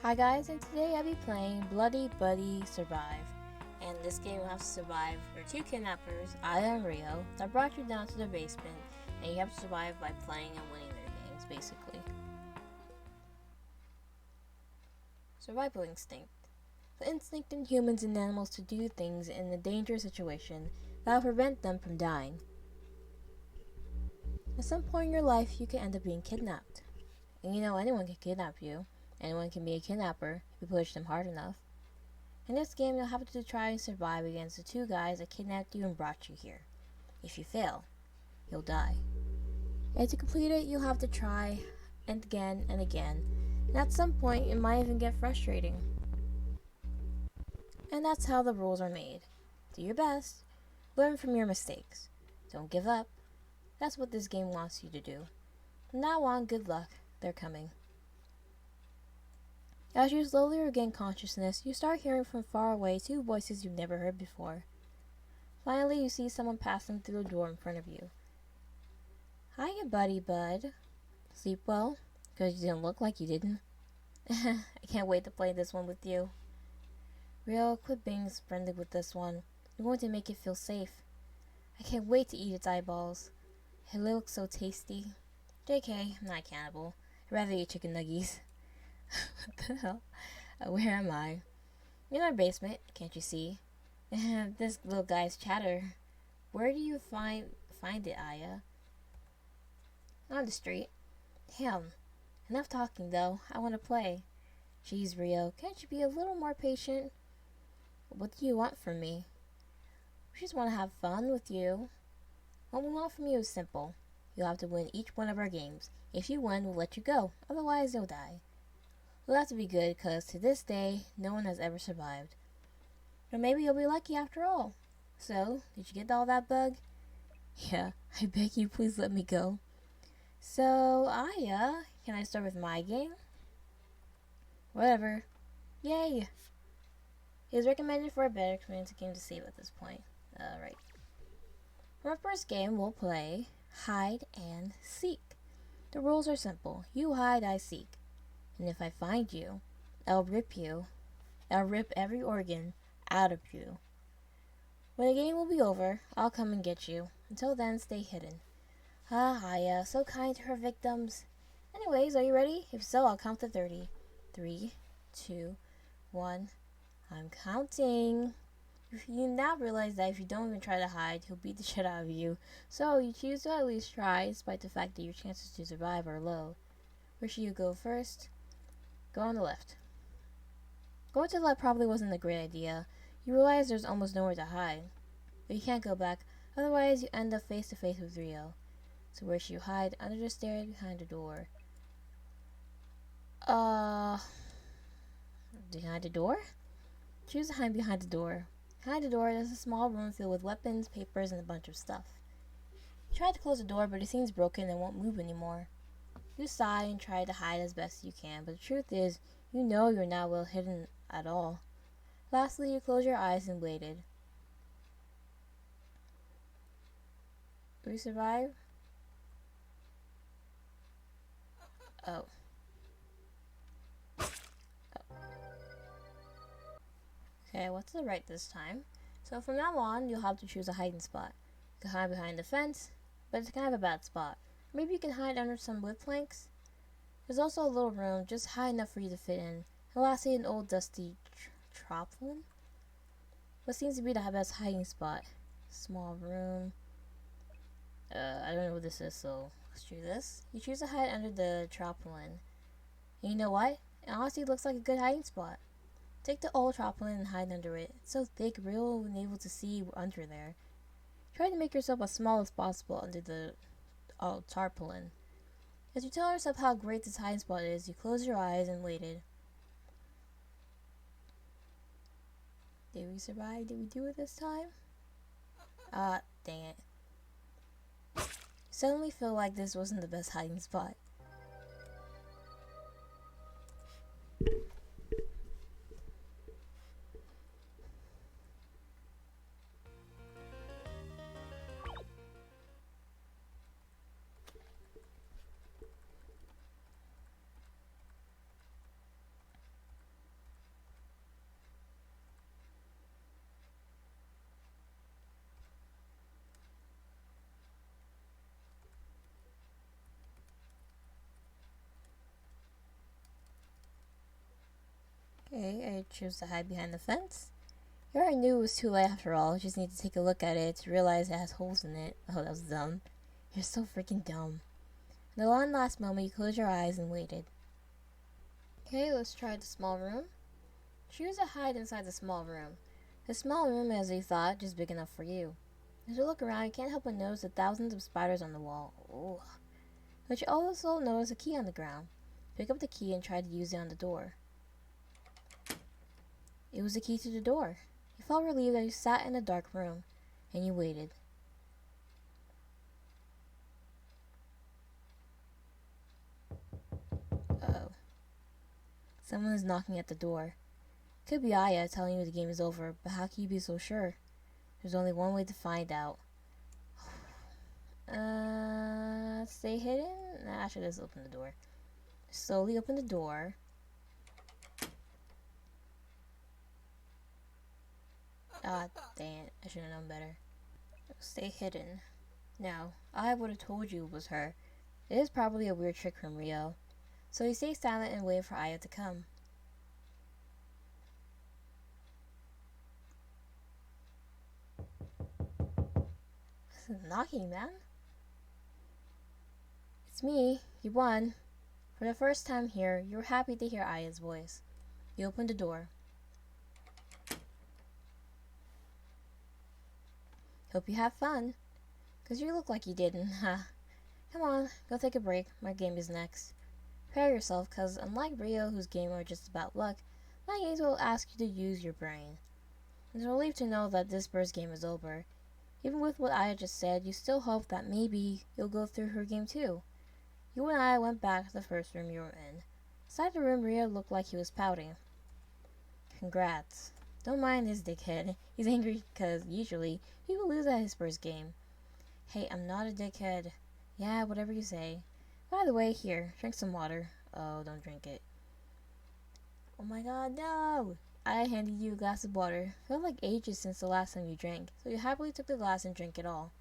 Hi guys, and today I'll be playing Bloody Buddy Survive. And this game will have to survive for two kidnappers, Aya and Rio, that brought you down to the basement, and you have to survive by playing and winning their games, basically. Survival instinct. The instinct in humans and animals to do things in a dangerous situation that will prevent them from dying. At some point in your life, you can end up being kidnapped. And you know anyone can kidnap you. Anyone can be a kidnapper if you push them hard enough. In this game, you'll have to try and survive against the two guys that kidnapped you and brought you here. If you fail, you'll die. And to complete it, you'll have to try and again and again. And at some point, it might even get frustrating. And that's how the rules are made. Do your best. Learn from your mistakes. Don't give up. That's what this game wants you to do. From now on, good luck. They're coming. As you slowly regain consciousness, you start hearing from far away two voices you've never heard before. Finally, you see someone passing through the door in front of you. Hiya, buddy bud. Sleep well? Because you didn't look like you didn't. I can't wait to play this one with you. Real, quit being friendly with this one. You're going to make it feel safe. I can't wait to eat its eyeballs. It looks so tasty. JK, I'm not a cannibal. I'd rather eat chicken nuggies. What the hell? Where am I? In our basement, can't you see? This little guy's chatter. Where do you find it, Aya? On the street. Damn. Enough talking, though. I want to play. Jeez, Rio, can't you be a little more patient? What do you want from me? We just want to have fun with you. What we want from you is simple. You'll have to win each one of our games. If you win, we'll let you go. Otherwise, you'll die. We'll have to be good, because to this day, no one has ever survived. But maybe you'll be lucky after all. So, did you get all that bug? Yeah, I beg you, please let me go. So, Aya, can I start with my game? Whatever. Yay! It is recommended for a better experience game to save at this point. Right. For our first game, we'll play Hide and Seek. The rules are simple. You hide, I seek. And if I find you, I'll rip every organ out of you. When the game will be over, I'll come and get you. Until then, stay hidden. Aya, so kind to her victims. Anyways, are you ready? If so, I'll count to 30. 3, 2, 1. I'm counting. You now realize that if you don't even try to hide, he'll beat the shit out of you. So, you choose to at least try, despite the fact that your chances to survive are low. Where should you go first? Go on the left. Going to the left probably wasn't a great idea. You realize there's almost nowhere to hide. But you can't go back, otherwise you end up face to face with Rio. So where should you hide? Under the stairs, behind the door. Behind the door? Choose to hide behind the door. Behind the door, there's a small room filled with weapons, papers, and a bunch of stuff. You try to close the door, but it seems broken and won't move anymore. You sigh and try to hide as best you can, but the truth is, you know you're not well hidden at all. Lastly, you close your eyes and waited. Will you survive? Oh. Okay, what's the right this time? So from now on, you'll have to choose a hiding spot. You can hide behind the fence, but it's kind of a bad spot. Maybe you can hide under some wood planks. There's also a little room, just high enough for you to fit in. And lastly, an old dusty trampoline. What seems to be the best hiding spot? Small room. I don't know what this is, so let's do this. You choose to hide under the trampoline. And you know what? It honestly looks like a good hiding spot. Take the old trampoline and hide under it. It's so thick, real unable to see under there. Try to make yourself as small as possible under the tarpaulin. As you tell yourself how great this hiding spot is, you close your eyes and waited. Did we survive? Did we do it this time? Dang it. You suddenly feel like this wasn't the best hiding spot. Okay, I choose to hide behind the fence. You already knew it was too late after all. You just need to take a look at it to realize it has holes in it. Oh, that was dumb. You're so freaking dumb. In the one last moment, you closed your eyes and waited. Okay, let's try the small room. Choose to hide inside the small room. The small room, as you thought, just big enough for you. As you look around, you can't help but notice the thousands of spiders on the wall. Ooh. But you also notice a key on the ground. Pick up the key and try to use it on the door. It was the key to the door. You felt relieved that you sat in a dark room, and you waited. Uh-oh. Someone is knocking at the door. Could be Aya telling you the game is over, but how can you be so sure? There's only one way to find out. Stay hidden? Nah, I should just open the door. Slowly open the door. Ah, dang it. I should have known better. Stay hidden. Now, I would have told you it was her. It is probably a weird trick from Rio. So you stay silent and wait for Aya to come. Knocking, man. It's me. You won. For the first time here, you were happy to hear Aya's voice. You opened the door. Hope you have fun. 'Cause you look like you didn't, huh? Come on, go take a break. My game is next. Prepare yourself, 'cause unlike Rio, whose games are just about luck, my games will ask you to use your brain. It's a relief to know that this bird's game is over. Even with what Aya just said, you still hope that maybe you'll go through her game too. You and I went back to the first room you were in. Inside the room, Rio looked like he was pouting. Congrats. Don't mind this dickhead. He's angry because, usually, he will lose at his first game. Hey, I'm not a dickhead. Yeah, whatever you say. By the way, here, drink some water. Oh, don't drink it. Oh my god, no! I handed you a glass of water. Felt like ages since the last time you drank, so you happily took the glass and drank it all.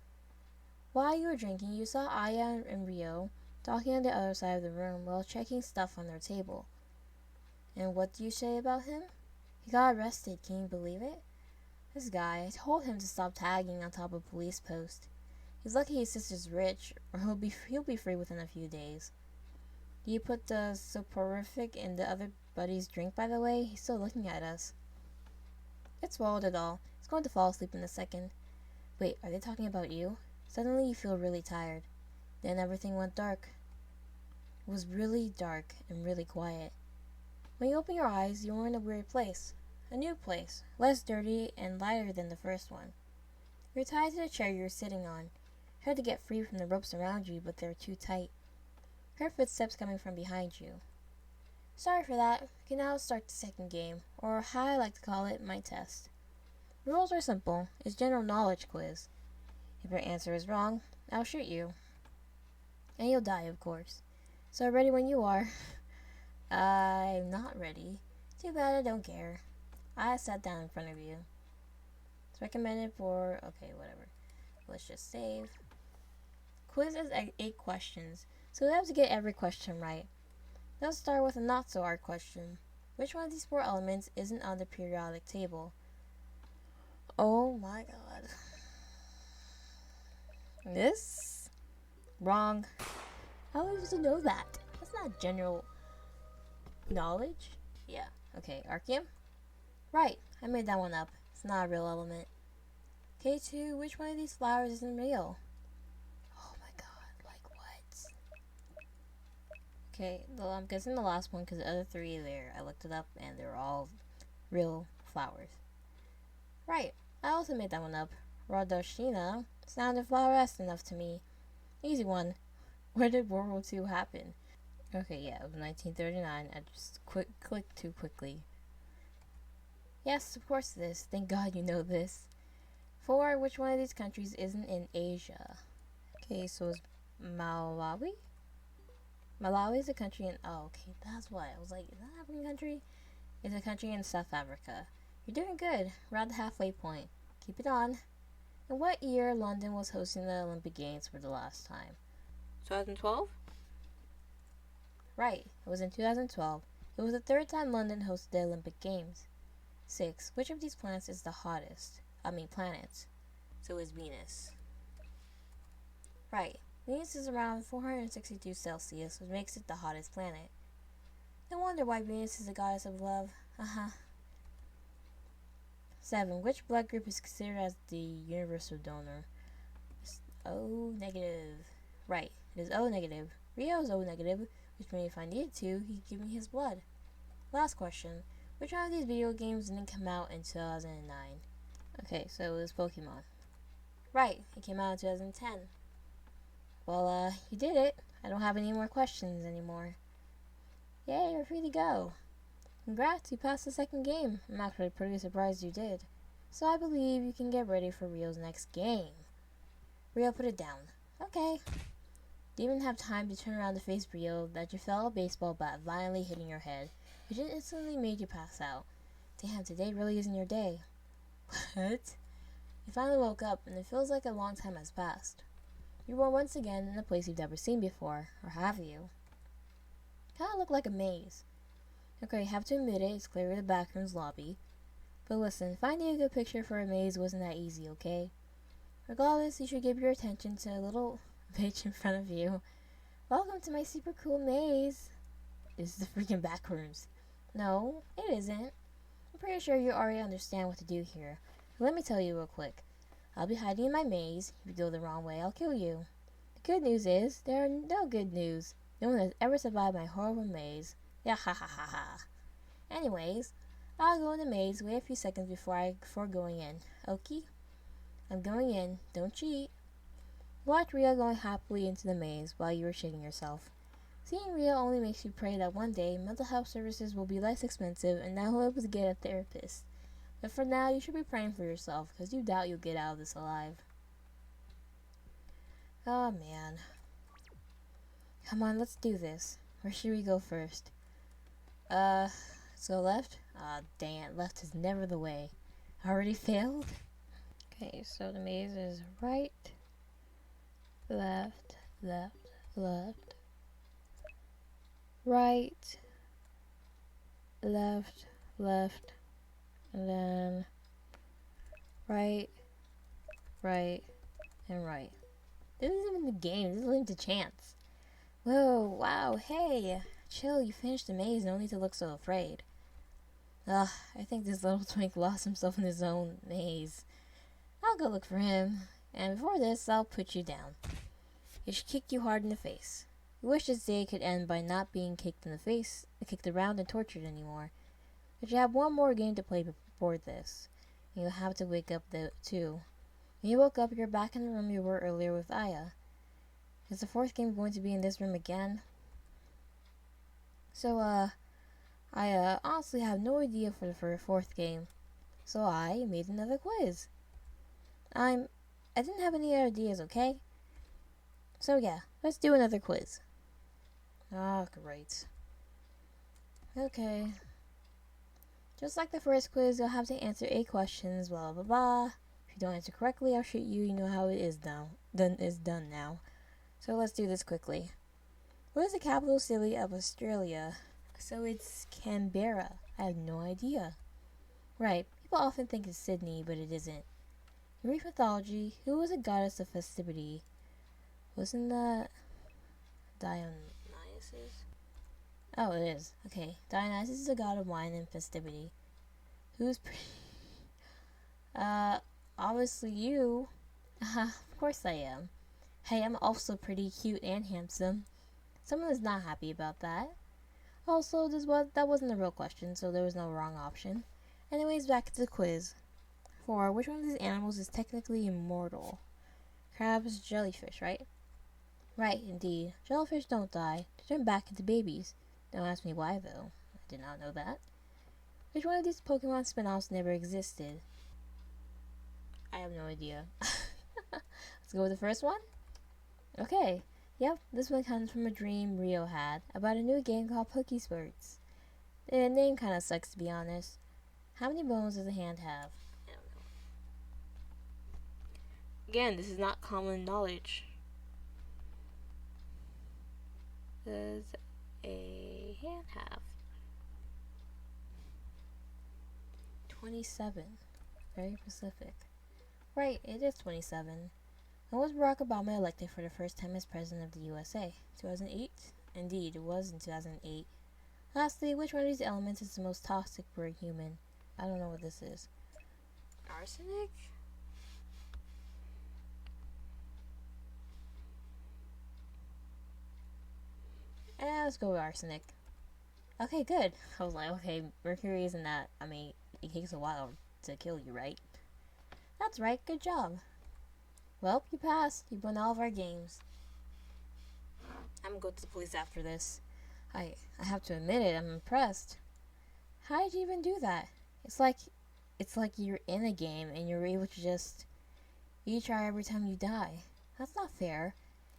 While you were drinking, you saw Aya and Rio talking on the other side of the room while checking stuff on their table. And what do you say about him? He got arrested, can you believe it? This guy, I told him to stop tagging on top of a police post. He's lucky his sister's rich, or he'll be free within a few days. Do you put the soporific in the other buddy's drink, by the way? He's still looking at us. It swallowed it all. He's going to fall asleep in a second. Wait, are they talking about you? Suddenly you feel really tired. Then everything went dark. It was really dark and really quiet. When you open your eyes, you were in a weird place. A new place, less dirty and lighter than the first one. You were tied to the chair you were sitting on. You tried to get free from the ropes around you, but they were too tight. You heard footsteps coming from behind you. Sorry for that. We can now start the second game, or how I like to call it, my test. The rules are simple. It's a general knowledge quiz. If your answer is wrong, I'll shoot you. And you'll die, of course. So ready when you are. I'm not ready. Too bad I don't care. I sat down in front of you. It's recommended for... okay, whatever. Let's just save. Quiz is 8 questions, so we have to get every question right. Let's start with a not-so-hard question. Which one of these 4 elements isn't on the periodic table? Oh my god. This? Wrong. How are we supposed to know that? That's not general knowledge. Yeah. Okay, Archeum? Right, I made that one up. It's not a real element. K2, which one of these flowers isn't real? Oh my god, like what? Okay, well, I'm guessing the last one because the other 3 there, I looked it up and they were all real flowers. Right, I also made that one up. Radoshina sounded flower-esque enough to me. Easy one. Where did World War II happen? Okay, yeah, it was 1939. I just clicked too quickly. Yes, of course it is. Thank God you know this. 4, which one of these countries isn't in Asia? Okay, so it's Malawi? Malawi is a country in... oh, okay, that's why. I was like, is that an African country? It's a country in South Africa. You're doing good. We're at the halfway point. Keep it on. In what year London was hosting the Olympic Games for the last time? 2012? Right, it was in 2012. It was the third time London hosted the Olympic Games. 6. Which of these planets is the hottest? Planets. So is Venus. Right. Venus is around 462 Celsius, which makes it the hottest planet. No wonder why Venus is the goddess of love. 7. Which blood group is considered as the universal donor? It's O negative. Right. It is O negative. Rio is O negative, which means if I needed to, he could give me his blood. Last question. Which one of these video games didn't come out in 2009? Okay, so it was Pokemon. Right, it came out in 2010. Well, you did it. I don't have any more questions anymore. Yay, you're free to go. Congrats, you passed the second game. I'm actually pretty surprised you did. So I believe you can get ready for Rio's next game. Rio, put it down. Okay. Didn't even have time to turn around to face Rio that you felt a baseball bat violently hitting your head, which instantly made you pass out. Damn, today really isn't your day. What? You finally woke up, and it feels like a long time has passed. You are once again in a place you've never seen before, or have you? Kinda look like a maze. Okay, have to admit it, it's clearly the backroom's lobby. But listen, finding a good picture for a maze wasn't that easy, okay? Regardless, you should give your attention to a little bitch in front of you. Welcome to my super cool maze. This is the freaking backrooms. No, it isn't. I'm pretty sure you already understand what to do here. But let me tell you real quick. I'll be hiding in my maze. If you go the wrong way, I'll kill you. The good news is, there are no good news. No one has ever survived my horrible maze. Yeah, ha ha ha ha. Anyways, I'll go in the maze, wait a few seconds before going in. Okay? I'm going in. Don't cheat. Watch Ria going happily into the maze while you were shitting yourself. Seeing Ria only makes you pray that one day mental health services will be less expensive and that you'll be able to get a therapist. But for now, you should be praying for yourself because you doubt you'll get out of this alive. Oh man. Come on, let's do this. Where should we go first? Let's go left? Ah, dang it, left is never the way. Already failed? Okay, so the maze is right, left, left, left, right, left, left, and then right, right, and right. This isn't even the game, this is limited to chance. Whoa, wow, hey, chill, you finished the maze, no need to look so afraid. Ugh, I think this little twink lost himself in his own maze. I'll go look for him, and before this, I'll put you down. It should kick you hard in the face. You wish this day could end by not being kicked in the face, kicked around and tortured anymore. But you have one more game to play before this, and you'll have to wake up too. When you woke up, you're back in the room you were earlier with Aya. Is the fourth game going to be in this room again? So, I honestly have no idea for the fourth game. So I made another quiz. I didn't have any ideas, okay? So yeah, let's do another quiz. Ah, great. Okay. Just like the first quiz, you'll have to answer 8 questions, blah blah blah. If you don't answer correctly, I'll shoot you. You know how it is now. Done now. So let's do this quickly. What is the capital city of Australia? So it's Canberra. I have no idea. Right, people often think it's Sydney, but it isn't. In Greek mythology, who was a goddess of festivity? Wasn't that Dionysus? Oh, it is. Okay, Dionysus is a god of wine and festivity. Who's pretty? Obviously you. Of course I am. Hey, I'm also pretty cute and handsome. Someone is not happy about that. Also, that wasn't a real question, so there was no wrong option. Anyways, back to the quiz. 4. Which one of these animals is technically immortal? Crabs, jellyfish, right? Right, indeed. Jellyfish don't die. They turn back into babies. Don't ask me why, though. I did not know that. Which one of these Pokemon spin-offs never existed? I have no idea. Let's go with the first one? Okay. Yep, this one comes from a dream Rio had about a new game called Pokesports. The name kinda sucks, to be honest. How many bones does a hand have? I don't know. Again, this is not common knowledge. Does a hand have? 27. Very specific. Right, it is 27. When was Barack Obama elected for the first time as President of the USA? 2008? Indeed, it was in 2008. Lastly, which one of these elements is the most toxic for a human? I don't know what this is. Arsenic? Let's go with arsenic. Okay, good. I was like, okay, mercury isn't that. I mean, it takes a while to kill you, right? That's right, good job. Well, you passed. You won all of our games. I'm gonna go to the police after this. I have to admit it, I'm impressed. How did you even do that? It's like you're in a game and you're able to just retry every time you die. That's not fair.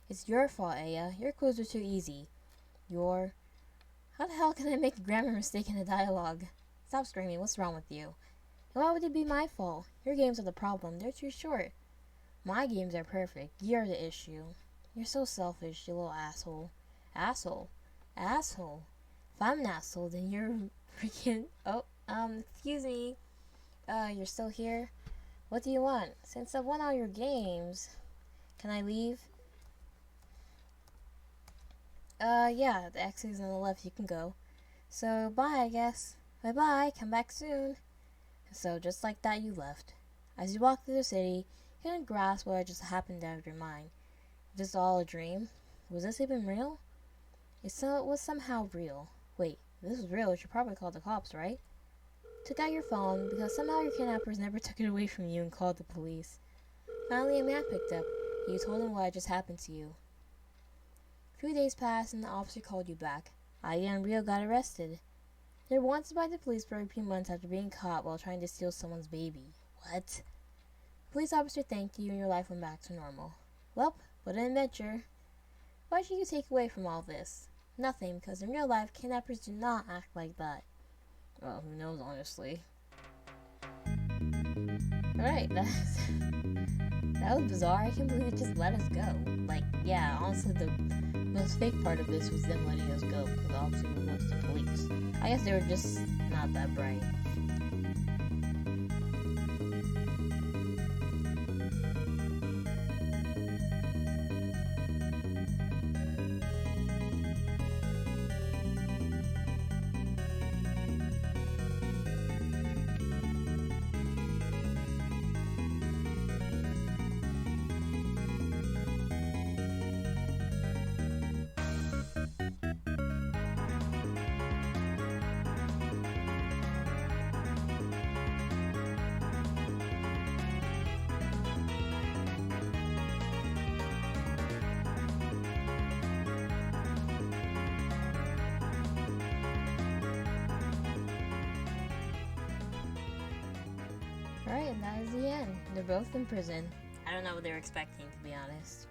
It's your fault, Aya. Your clues are too easy. How the hell can I make a grammar mistake in a dialogue? Stop screaming, what's wrong with you? And why would it be my fault? Your games are the problem, they're too short. My games are perfect, you're the issue. You're so selfish, you little asshole. Asshole? Asshole? If I'm an asshole, then you're freaking... Oh, excuse me. You're still here? What do you want? Since I've won all your games, can I leave? Yeah, the exit is on the left, you can go. So, bye, I guess. Bye-bye, come back soon. So, just like that, you left. As you walked through the city, you couldn't grasp what had just happened out of your mind. Was this all a dream? Was this even real? It was somehow real. Wait, if this was real, you should probably call the cops, right? Took out your phone, because somehow your kidnappers never took it away from you and called the police. Finally, a man picked up. You told him what had just happened to you. A few days passed and the officer called you back. Aya and Rio got arrested. They were wanted by the police for a few months after being caught while trying to steal someone's baby. What? The police officer thanked you and your life went back to normal. Well, what an adventure. What should you take away from all this? Nothing, because in real life, kidnappers do not act like that. Well, who knows, honestly. Alright, that was bizarre. I can't believe it just let us go. Like, yeah, honestly, the most fake part of this was them letting us go, because obviously we went to the police. I guess they were just not that bright. Alright, and that is the end. They're both in prison. I don't know what they were expecting, to be honest.